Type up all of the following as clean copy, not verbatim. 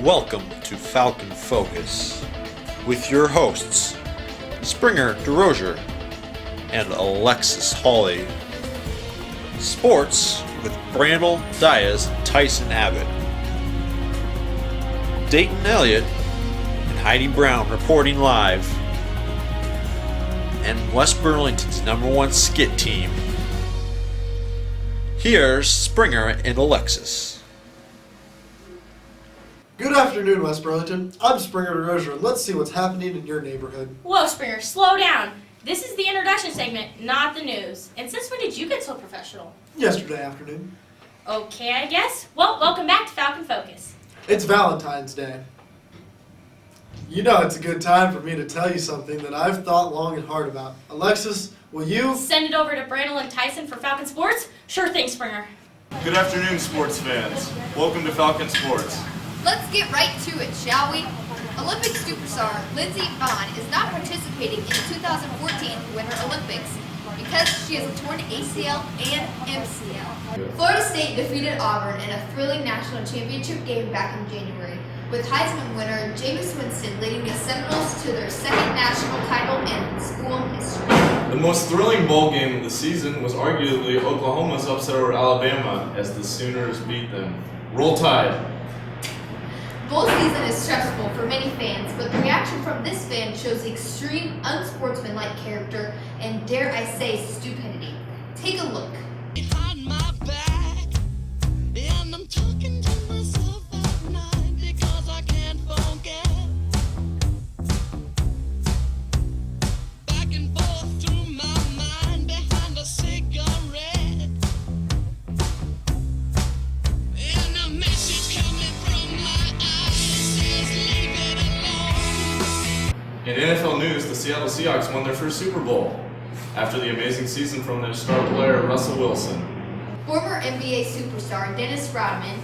Welcome to Falcon Focus with your hosts, Springer DeRozier and Alexis Hawley. Sports with Brandel Diaz and Tyson Abbott. Dayton Elliott and Heidi Brown reporting live. And West Burlington's #1 skit team. Here's Springer and Alexis. Good afternoon, West Burlington. I'm Springer DeRozier, and let's see what's happening in your neighborhood. Whoa, Springer, slow down. This is the introduction segment, not the news. And since when did you get so professional? Yesterday afternoon. Okay, I guess. Well, welcome back to Falcon Focus. It's Valentine's Day. You know it's a good time for me to tell you something that I've thought long and hard about. Alexis, will you... Send it over to Brandel and Tyson for Falcon Sports? Sure thing, Springer. Good afternoon, sports fans. Welcome to Falcon Sports. Let's get right to it, shall we? Olympic superstar Lindsey Vonn is not participating in the 2014 Winter Olympics because she has a torn ACL and MCL. Florida State defeated Auburn in a thrilling national championship game back in January, with Heisman winner Jameis Winston leading the Seminoles to their second national title in school history. The most thrilling bowl game of the season was arguably Oklahoma's upset over Alabama as the Sooners beat them. Roll Tide. Bowl season is stressful for many fans, but the reaction from this fan shows extreme unsportsmanlike character and, dare I say, stupidity. Take a look. Behind my back, and I'm talking to myself at night because I can't forget. Back and forth through my mind behind a cigarette, and a message coming from my eyes says leave it alone. In NFL news, the Seattle Seahawks won their first Super Bowl after the amazing season from their star player Russell Wilson. Former NBA superstar Dennis Rodman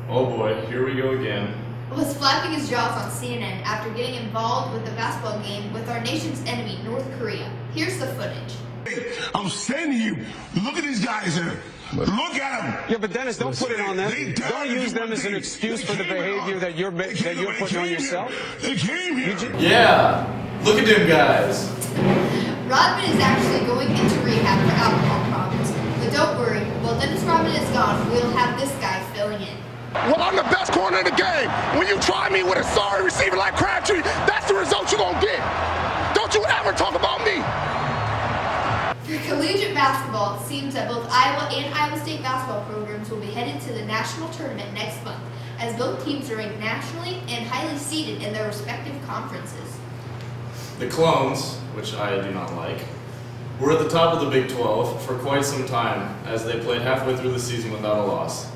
Oh boy, here we go again. was flapping his jaws on CNN after getting involved with a basketball game with our nation's enemy, North Korea. Here's the footage. I'm saying to you, look at these guys here. Look at them. Yeah, but Dennis, don't put it on them. They Don't use them as an excuse for the behavior that you're putting on yourself. They came here. Yeah, look at them guys. Rodman is actually going into rehab for alcohol problems. But don't worry, while Dennis Rodman is gone, we'll have this guy filling in. Well, I'm the best corner in the game. When you try me with a sorry receiver like Crabtree, that's the result you're going to get. Don't you ever talk about me. For collegiate basketball, it seems that both Iowa and Iowa State basketball programs will be headed to the national tournament next month, as both teams are ranked nationally and highly seeded in their respective conferences. The Clones, which I do not like, were at the top of the Big 12 for quite some time as they played halfway through the season without a loss.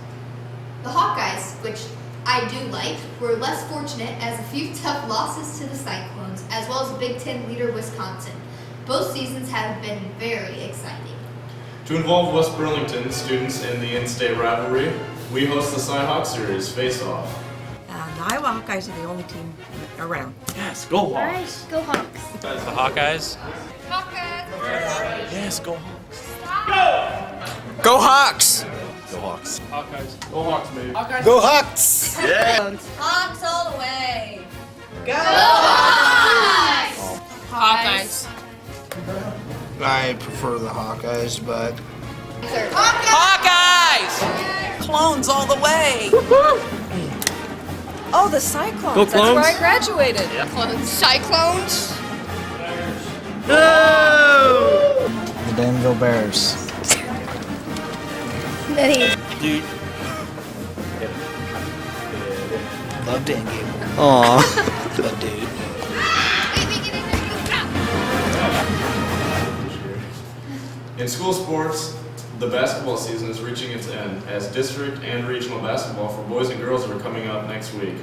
The Hawkeyes, which I do like, were less fortunate as a few tough losses to the Cyclones, as well as Big Ten leader Wisconsin. Both seasons have been very exciting. To involve West Burlington students in the in-state rivalry, we host the Cy-Hawk Series Face-Off. The Iowa Hawkeyes are the only team around. Yes, go Hawks. Go Hawks. The Hawkeyes. Hawkeyes! Yes, go Hawks. Go Hawks! Go Hawks. Hawkeyes. Go Hawks, baby. Go Hawks! Hawks all the way! Go Hawkeyes! Hawkeyes. I prefer the Hawkeyes, but... Hawkeyes! Clones all the way! Oh, the Cyclones. Go That's Clones. where I graduated. Cyclones? The Danville Bears. Dude. Love Dan Gable. Aw. But dude. In school sports, the basketball season is reaching its end as district and regional basketball for boys and girls are coming up next week.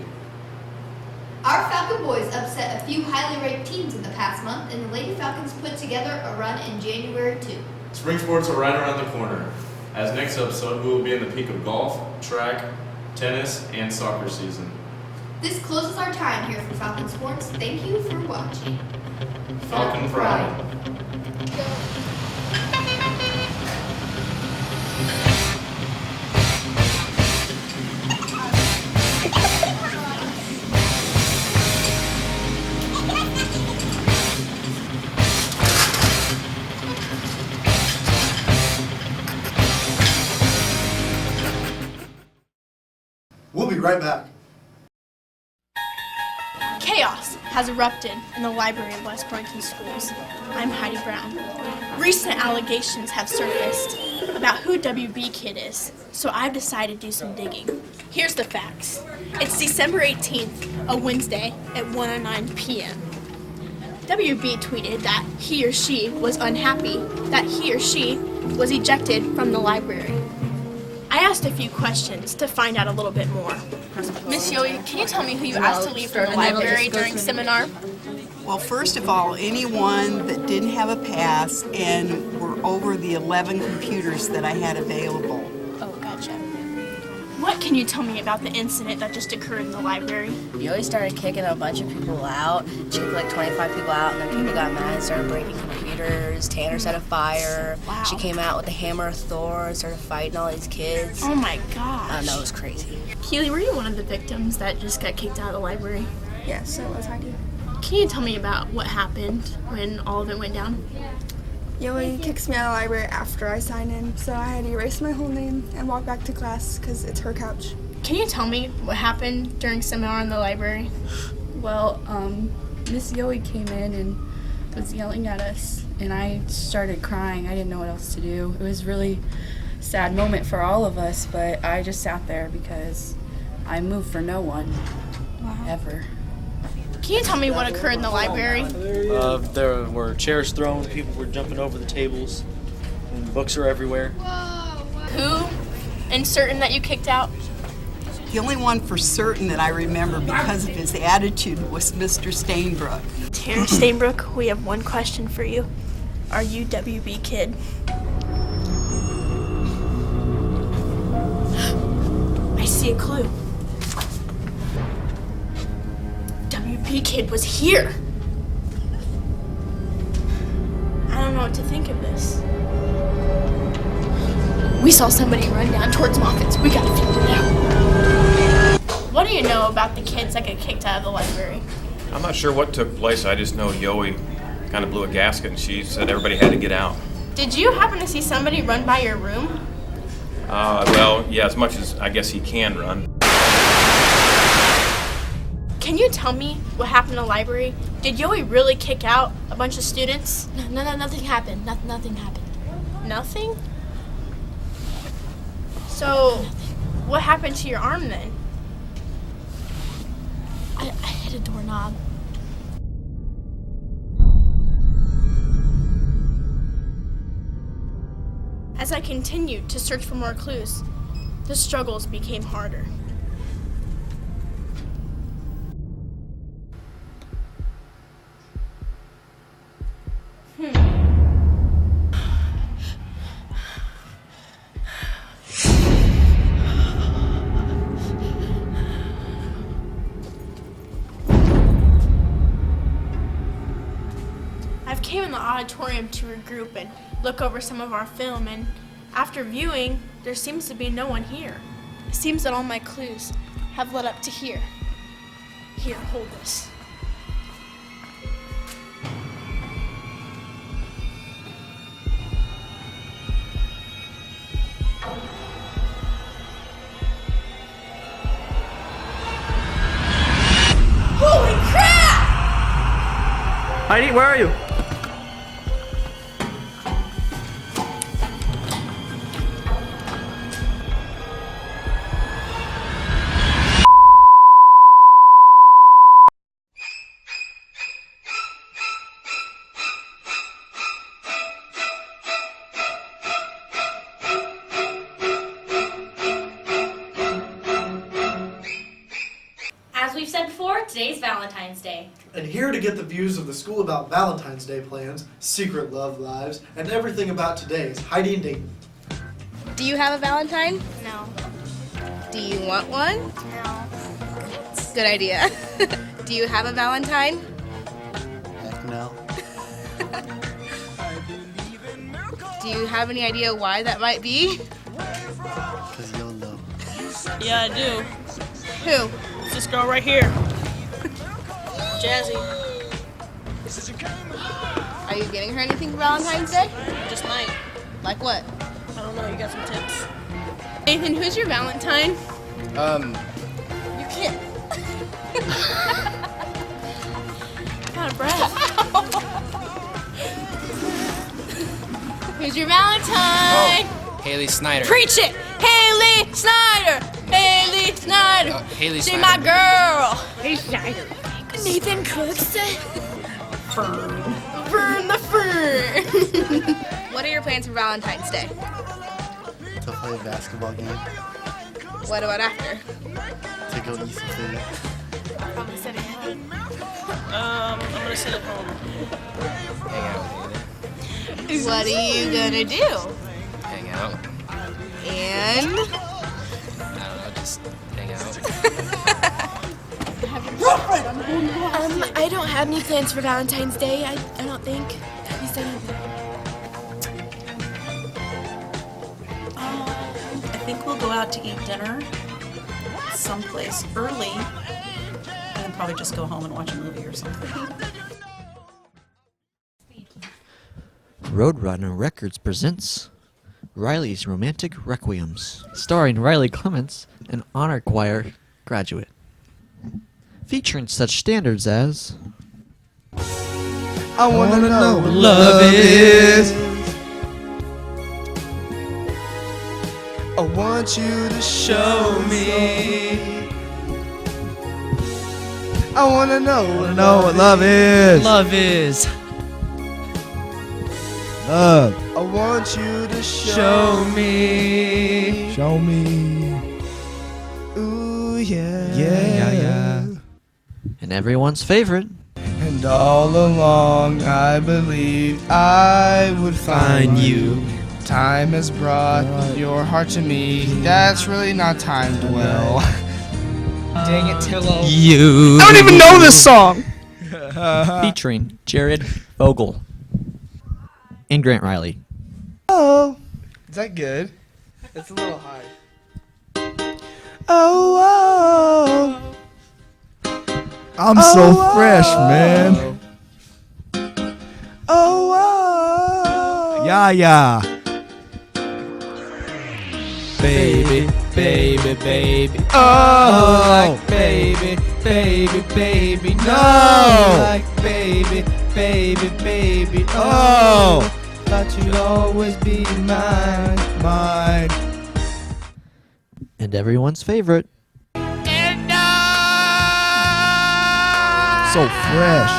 Our Falcon boys upset a few highly ranked teams in the past month, and the Lady Falcons put together a run in January too. Spring sports are right around the corner. As next episode, we will be in the peak of golf, track, tennis, and soccer season. This closes our time here for Falcon Sports. Thank you for watching. Falcon Friday. right back. Chaos has erupted in the library of West Burlington schools. I'm Heidi Brown. Recent allegations have surfaced about who WB Kid is, so I've decided to do some digging. Here's the facts. It's December 18th, a Wednesday at 1:09 p.m. WB tweeted that he or she was unhappy that he or she was ejected from the library. I asked a few questions to find out a little bit more. Miss Yoey, can you tell me who you asked to leave from the library during seminar? Well, first of all, anyone that didn't have a pass and were over the 11 computers that I had available. Oh, gotcha. What can you tell me about the incident that just occurred in the library? Yoey started kicking a bunch of people out. She kicked like 25 people out, and then people got mad and started breaking computers. Tanner set a fire. Wow. She came out with the hammer of Thor and started fighting all these kids. Oh my gosh. I know, it was crazy. Keely, were you one of the victims that just got kicked out of the library? Yes, I was, Heidi. Can you tell me about what happened when all of it went down? Yoey kicks me out of the library after I sign in, so I had to erase my whole name and walk back to class because it's her couch. Can you tell me what happened during seminar in the library? Well, Miss Yoey came in and was yelling at us, and I started crying. I didn't know what else to do. It was a really sad moment for all of us, but I just sat there because I moved for no one, ever. Can you tell me what occurred in the library? There were chairs thrown, people were jumping over the tables, and books are everywhere. Who and certain that you kicked out? The only one for certain that I remember because of his attitude was Mr. Stainbrook. Terrence Stainbrook, we have one question for you. Are you WB Kid? I see a clue. WB Kid was here. I don't know what to think of this. We saw somebody run down towards Moffitt's. We gotta figure it out. What do you know about the kids that got kicked out of the library? I'm not sure what took place. I just know Yoey kind of blew a gasket and she said everybody had to get out. Did you happen to see somebody run by your room? Well, yeah, as much as I guess he can run. Can you tell me what happened in the library? Did Yoey really kick out a bunch of students? No, nothing happened. Nothing happened. Nothing? So, what happened to your arm then? I hit a doorknob. As I continued to search for more clues, the struggles became harder. I've came in the auditorium to regroup and look over some of our film, and after viewing, there seems to be no one here. It seems that all my clues have led up to here. Here, hold this. Holy crap! Heidi, where are you? As we've said before, today's Valentine's Day. And here to get the views of the school about Valentine's Day plans, secret love lives, and everything about today's Heidi and Dayton. Do you have a Valentine? No. Do you want one? No. Good idea. Do you have a Valentine? Heck no. Do you have any idea why that might be? Because you'll know. Yeah, I do. Who? It's this girl right here. Jazzy. Are you getting her anything for Valentine's Day? Just might. Like what? I don't know, you got some tips? Nathan, who's your Valentine? Who's your Valentine? Haley Snyder. Preach it! Haley Snyder! Haley Snyder! Haley She Snyder. my girl! Haley Snyder. Nathan Cooks. Fern. Fern the Fern. What are your plans for Valentine's Day? To play a basketball game. What about after? To go eat some food. Probably sit at home. I'm gonna sit at home. Hang out. What are you gonna do? Hang out. And I don't know, just hang out. I don't have any plans for Valentine's Day. I don't think. At least I don't. I think we'll go out to eat dinner someplace early, and then probably just go home and watch a movie or something. Roadrunner Records presents Riley's Romantic Requiems, starring Riley Clements, an honor choir graduate. Featuring such standards as I wanna know what love is. I want you to show me. I wanna know what love is. Love is. Love. I want you to show me. Show me. Ooh yeah. Yeah. and everyone's favorite. And all along I believed I would find you. Time has brought your heart to me. That's really not timed well. Dang it, Tillo. You. I don't even know this song! Featuring Jared Vogel and Grant Riley. Oh, is that good? It's a little high. Oh, I'm so fresh, man. Oh, yeah. Baby, baby, baby. Oh, like baby, baby, baby. No, like baby, baby, baby. Oh, thought you'd always be mine. And everyone's favorite. So fresh.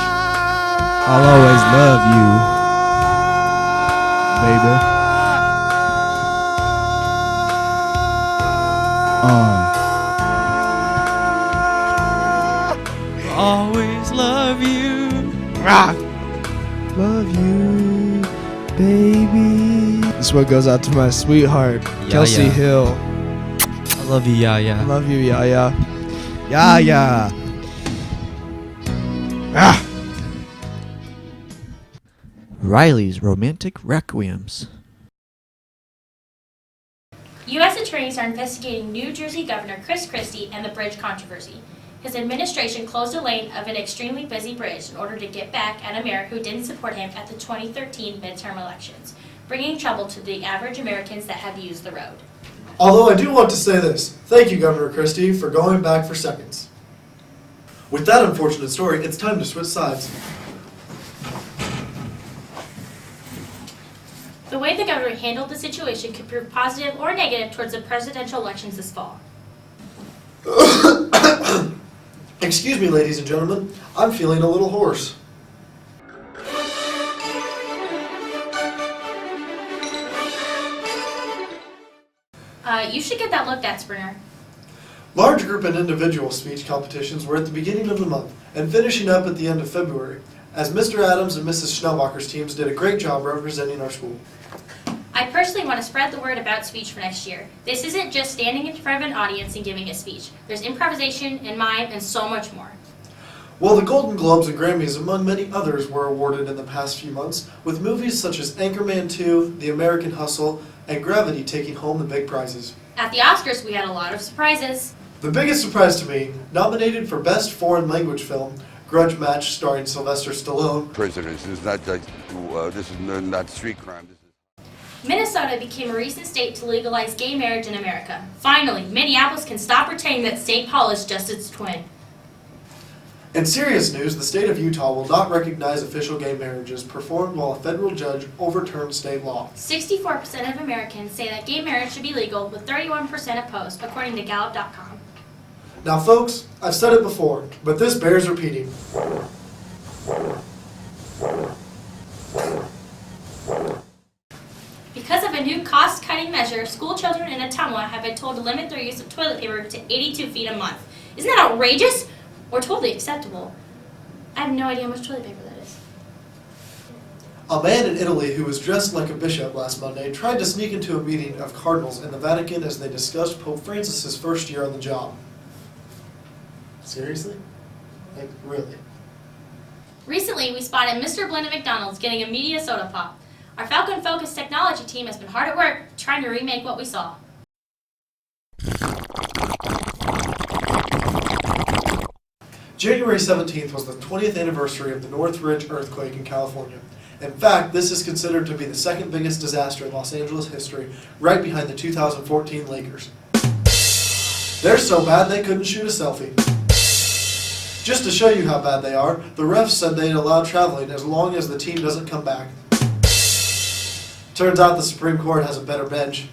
I'll always love you, baby. Always love you. Love you, baby. This one goes out to my sweetheart, Kelsey Yaya. Hill. I love you, Yaya. I love you, Yaya. Yaya. Riley's Romantic Requiems. U.S. attorneys are investigating New Jersey Governor Chris Christie and the bridge controversy. His administration closed a lane of an extremely busy bridge in order to get back at a mayor who didn't support him at the 2013 midterm elections, bringing trouble to the average Americans that had to use the road. Although I do want to say this, thank you, Governor Christie, for going back for seconds. With that unfortunate story, it's time to switch sides. The way the governor handled the situation could prove positive or negative towards the presidential elections this fall. Excuse me, ladies and gentlemen, I'm feeling a little hoarse. You should get that looked at, Springer. Large group and individual speech competitions were at the beginning of the month and finishing up at the end of February, as Mr. Adams and Mrs. Schnellbacher's teams did a great job representing our school. I personally want to spread the word about speech for next year. This isn't just standing in front of an audience and giving a speech. There's improvisation and mime and so much more. Well, the Golden Globes and Grammys, among many others, were awarded in the past few months, with movies such as Anchorman 2, The American Hustle, and Gravity taking home the big prizes. At the Oscars, we had a lot of surprises. The biggest surprise to me, nominated for Best Foreign Language Film, Grudge Match starring Sylvester Stallone. Prisoners, this is not not street crime. Minnesota became a recent state to legalize gay marriage in America. Finally, Minneapolis can stop pretending that St. Paul is just its twin. In serious news, the state of Utah will not recognize official gay marriages performed while a federal judge overturned state law. 64% of Americans say that gay marriage should be legal, with 31% opposed, according to Gallup.com. Now folks, I've said it before, but this bears repeating. Because of a new cost-cutting measure, school children in Ottumwa have been told to limit their use of toilet paper to 82 feet a month. Isn't that outrageous? Or totally acceptable? I have no idea how much toilet paper that is. A man in Italy who was dressed like a bishop last Monday tried to sneak into a meeting of cardinals in the Vatican as they discussed Pope Francis's first year on the job. Seriously? Like, really? Recently, we spotted Mr. Blinn at McDonald's getting a media soda pop. Our Falcon Focus technology team has been hard at work trying to remake what we saw. January 17th was the 20th anniversary of the Northridge earthquake in California. In fact, this is considered to be the second biggest disaster in Los Angeles history, right behind the 2014 Lakers. They're so bad they couldn't shoot a selfie. Just to show you how bad they are, the refs said they'd allow traveling as long as the team doesn't come back. Turns out the Supreme Court has a better bench.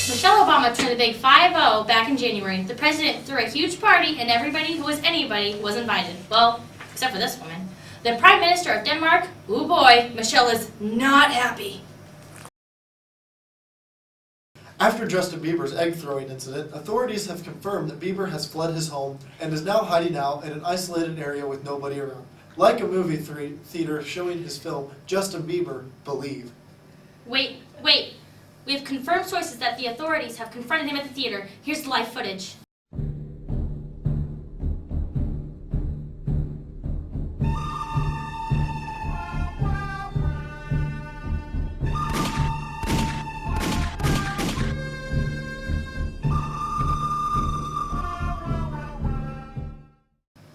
Michelle Obama turned a big 5-0 back in January. The president threw a huge party and everybody who was anybody was invited. Well, except for this woman. The Prime Minister of Denmark, ooh boy, Michelle is not happy. After Justin Bieber's egg-throwing incident, authorities have confirmed that Bieber has fled his home and is now hiding out in an isolated area with nobody around. Like a movie theater showing his film, Justin Bieber, Believe. Wait. We have confirmed sources that the authorities have confronted him at the theater. Here's the live footage.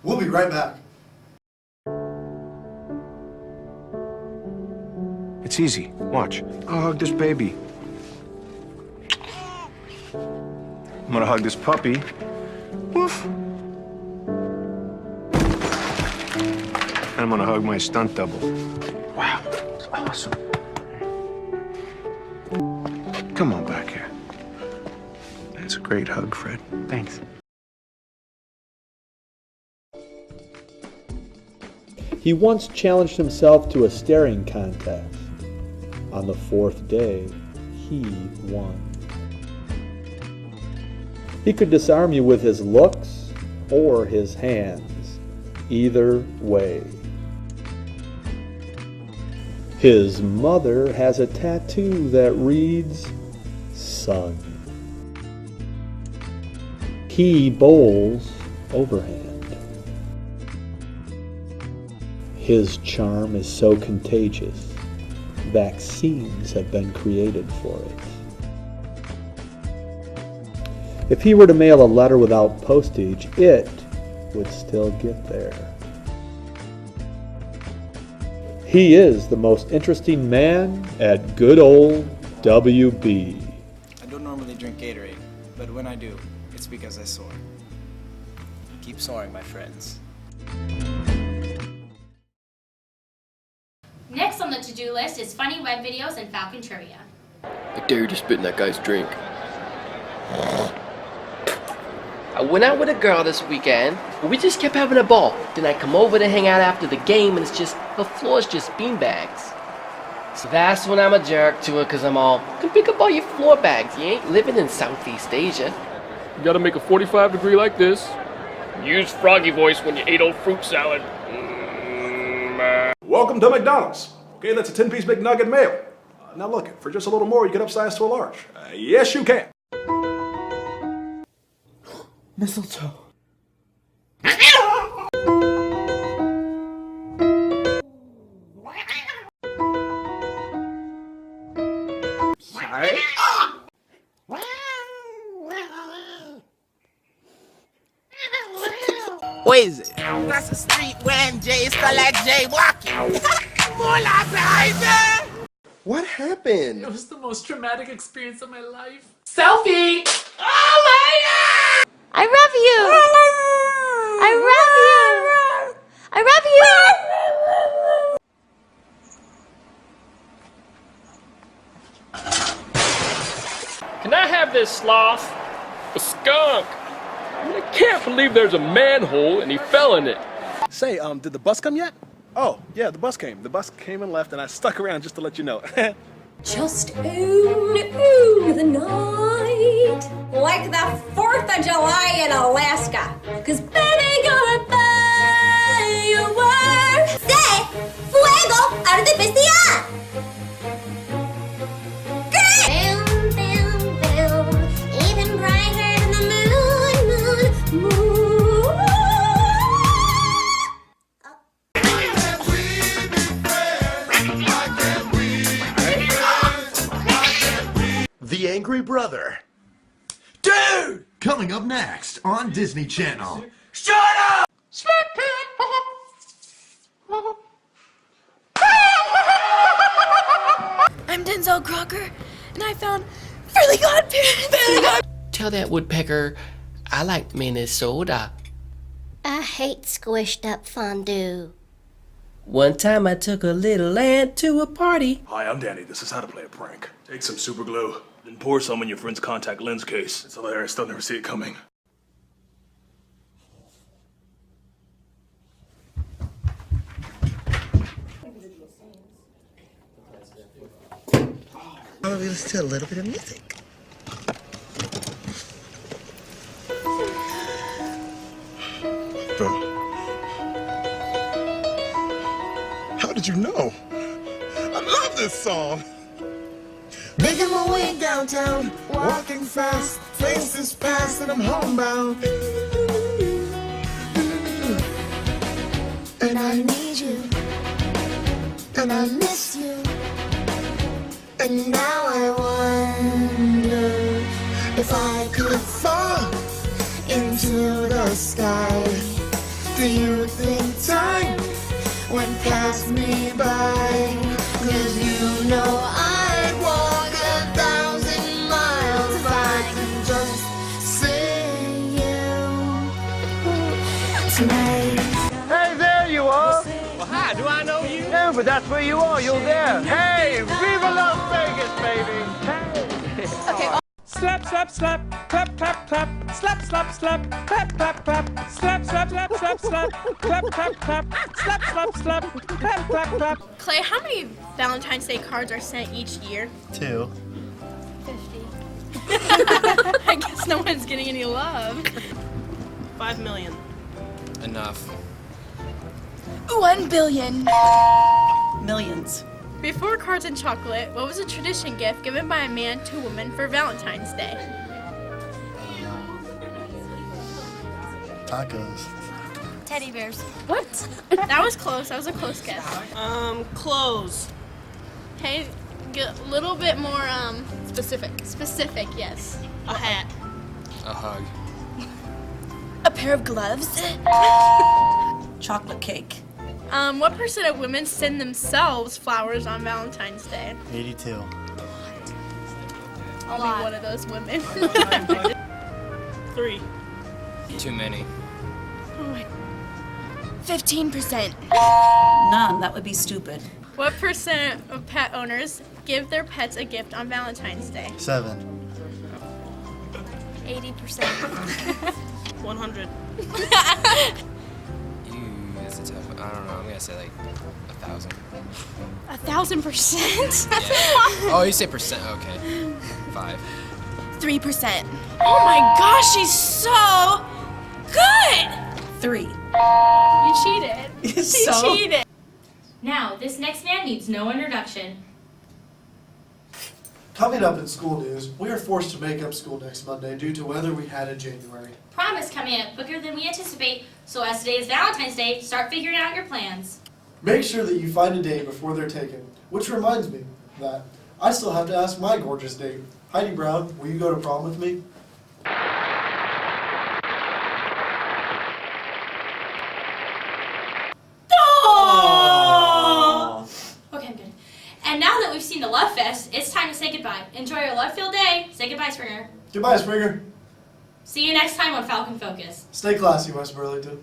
We'll be right back. It's easy. Watch. I'll hug this baby. I'm gonna hug this puppy. Woof. And I'm gonna hug my stunt double. Wow, that's awesome. Come on back here. That's a great hug, Fred. Thanks. He once challenged himself to a staring contest. On the fourth day, he won. He could disarm you with his looks or his hands. Either way. His mother has a tattoo that reads, Son. He bowls overhand. His charm is so contagious, vaccines have been created for it. If he were to mail a letter without postage, it would still get there. He is the most interesting man at good old WB. I don't normally drink Gatorade, but when I do, it's because I soar. Keep soaring, my friends. Next on the to-do list is funny web videos and Falcon trivia. I dare you to spit in that guy's drink. I went out with a girl this weekend, but we just kept having a ball. Then I come over to hang out after the game, and it's just, the floor's just beanbags. So that's when I'm a jerk to her, because I'm all, come pick up all your floor bags. You ain't living in Southeast Asia. You gotta make a 45 degree like this. Use froggy voice when you ate old fruit salad. Welcome to McDonald's. Okay, that's a 10-piece McNugget meal. Now look, for just a little more, you can upsize to a large. Yes, you can. Mistletoe. Sorry? What is it? That's a street when Jay still like Jay walking. More like baby! What happened? It was the most traumatic experience of my life. Selfie! Oh my God! I love you! I love you! this sloth. A skunk. I can't believe there's a manhole and he fell in it. Say, did the bus come yet? Oh, yeah, the bus came. The bus came and left, and I stuck around just to let you know. Just own the night like the 4th of July in Alaska. 'Cause baby, gonna fireworks. Say, fuego artificial. Great! Boom, boom, boom. Even brighter than the moon, moon, moon. The Angry Brother. Dude! Coming up next on Disney Channel. Shut up! I'm Denzel Crocker, and I found really good. Tell that woodpecker I like Minnesota. I hate squished up fondue. One time I took a little ant to a party. Hi, I'm Danny. This is how to play a prank. Take some super glue, then pour some in your friend's contact lens case. It's hilarious. They'll never see it coming. I'm gonna listen to a little bit of music. How did you know? I love this song. Making my way downtown, walking fast, faces past, and I'm homebound. And I need you, and I miss you. And now I wonder if I could fall into the sky. Do you think time went past me by? 'Cause you know I'd walk 1,000 miles if I could just see you tonight. Hey, there you are. Well, hi, do I know you? No, but that's where you are. You're there. Hey, viva Las Vegas, baby. Hey. Okay. Slap, slap, slap, clap, clap, clap, slap, slap, slap, clap, clap, clap, slap, slap, slap, slap, slap, clap, clap, clap, slap, slap, slap, clap, clap, clap. Clay, how many Valentine's Day cards are sent each year? 2. 50. I guess no one's getting any love. 5 million. Enough. 1 billion. Millions. Before cards and chocolate, what was a tradition gift given by a man to a woman for Valentine's Day? Tacos. Teddy bears. What? That was close. That was a close guess. Clothes. Hey, get a little bit more Specific. specific. Yes. A hat. A hug. A pair of gloves. Chocolate cake. What percent of women send themselves flowers on Valentine's Day? 82. I'll be one of those women. 3. Too many. 15%. None. That would be stupid. What percent of pet owners give their pets a gift on Valentine's Day? 7. 80%. 100. That's a tough one. I don't know. I'm gonna say like 1,000. 1,000%? Oh, you say percent? Okay. 5. 3%. Oh my gosh, she's so good! 3. You cheated. She So? cheated. Now, this next man needs no introduction. Coming up in school news, we are forced to make up school next Monday due to weather we had in January. Prom is coming up quicker than we anticipate, so as today is Valentine's Day, start figuring out your plans. Make sure that you find a date before they're taken. Which reminds me that I still have to ask my gorgeous date. Heidi Brown, will you go to prom with me? Okay, I'm good. And now that we've seen the Love Fest, it's time to say goodbye. Enjoy your love-filled day. Say goodbye, Springer. Goodbye, Springer. See you next time on Falcon Focus. Stay classy, West Burlington.